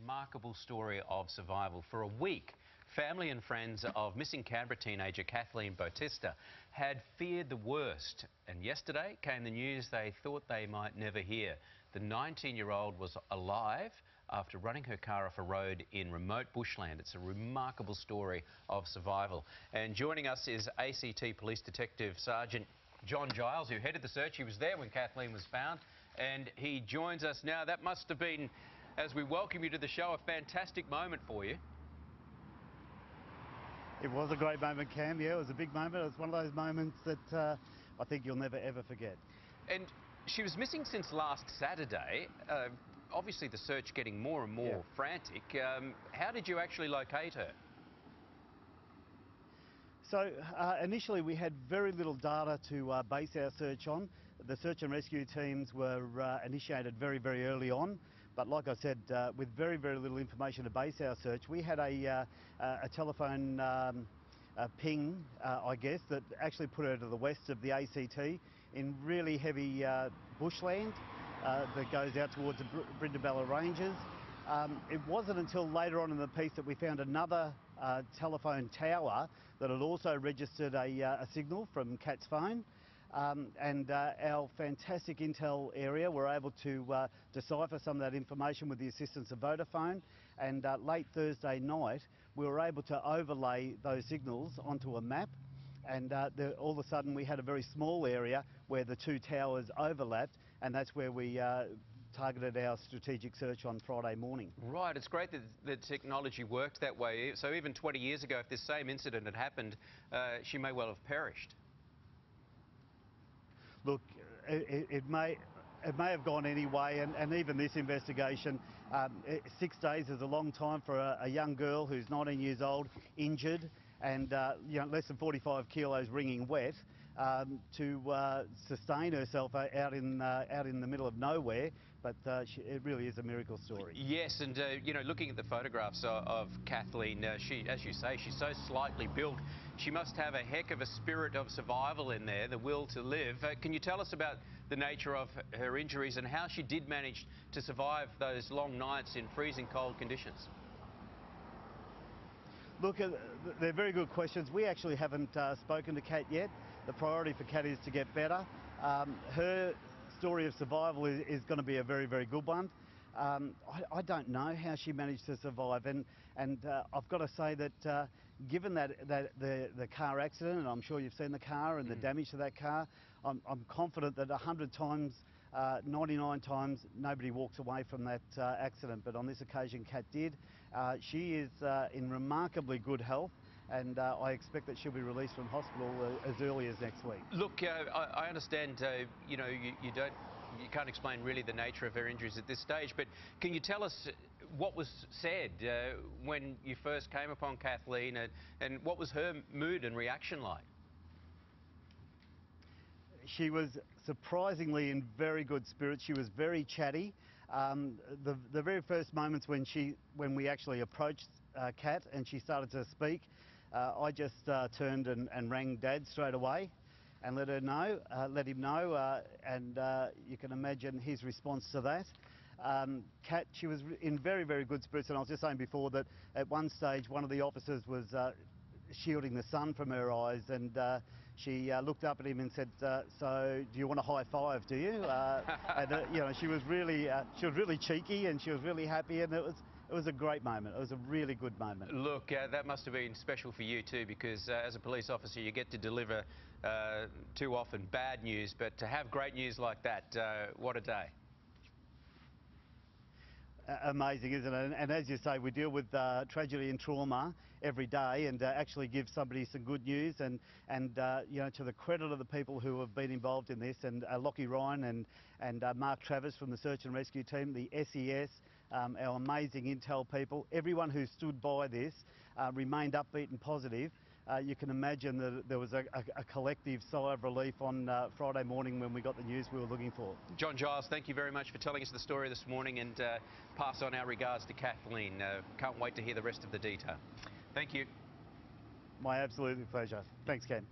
remarkable story of survival. For a week, family and friends of missing Canberra teenager Kathleen Bautista had feared the worst. And yesterday came the news they thought they might never hear. The 19-year-old was alive after running her car off a road in remote bushland. It's a remarkable story of survival. And joining us is ACT Police Detective Sergeant John Giles, who headed the search. He was there when Kathleen was found, and he joins us now. That must have been, as we welcome you to the show, a fantastic moment for you. It was a great moment, Cam. Yeah, it was a big moment. It was one of those moments that I think you'll never, ever forget. And she was missing since last Saturday. Obviously, the search getting more and more frantic. How did you actually locate her? So initially we had very little data to base our search on. The search and rescue teams were initiated very, very early on. But like I said, with very, very little information to base our search, we had a telephone ping, I guess, that actually put her to the west of the ACT in really heavy bushland that goes out towards the Brindabella Ranges. It wasn't until later on in the piece that we found another telephone tower that had also registered a signal from Kat's phone. And our fantastic intel area were able to decipher some of that information with the assistance of Vodafone, and late Thursday night we were able to overlay those signals onto a map, and all of a sudden we had a very small area where the two towers overlapped, and that's where we targeted our strategic search on Friday morning. Right, it's great that the technology worked that way. So even 20 years ago, if this same incident had happened, she may well have perished. Look, it may have gone anyway, and even this investigation, 6 days is a long time for a young girl who's 19 years old, injured, and less than 45 kilos wringing wet, to sustain herself out in the middle of nowhere. But it really is a miracle story. Yes, and looking at the photographs of Kathleen, she, as you say, she's so slightly built. She must have a heck of a spirit of survival in there, the will to live. Can you tell us about the nature of her injuries and how she did manage to survive those long nights in freezing cold conditions? Look, they're very good questions. We actually haven't spoken to Kat yet. The priority for Kat is to get better. Her story of survival is going to be a very, very good one. I don't know how she managed to survive, and I've got to say that given that the car accident, and I'm sure you've seen the car and the damage to that car, I'm confident that 100 times, 99 times, nobody walks away from that accident. But on this occasion, Kat did. She is in remarkably good health, and I expect that she'll be released from hospital as early as next week. Look, I understand, you can't explain really the nature of her injuries at this stage, but can you tell us what was said when you first came upon Kathleen, and what was her mood and reaction like? She was surprisingly in very good spirits. She was very chatty. The very first moments when we actually approached Kat and she started to speak, I just turned and rang Dad straight away and let him know, and you can imagine his response to that. Kat, she was in very, very good spirits, and I was just saying before that at one stage one of the officers was shielding the sun from her eyes, and she looked up at him and said, "So, do you want a high five? Do you?" And she was really cheeky, and she was really happy, and it was a great moment. It was a really good moment. Look, that must have been special for you too, because as a police officer you get to deliver too often bad news, but to have great news like that, what a day. Amazing, isn't it? And as you say, we deal with tragedy and trauma every day, and actually give somebody some good news, and to the credit of the people who have been involved in this, and Lockie Ryan and Mark Travis from the search and rescue team, the SES, our amazing intel people, everyone who stood by this remained upbeat and positive. You can imagine that there was a collective sigh of relief on Friday morning when we got the news we were looking for. John Giles, thank you very much for telling us the story this morning, and pass on our regards to Kathleen. Can't wait to hear the rest of the detail. Thank you. My absolute pleasure. Thanks, Ken.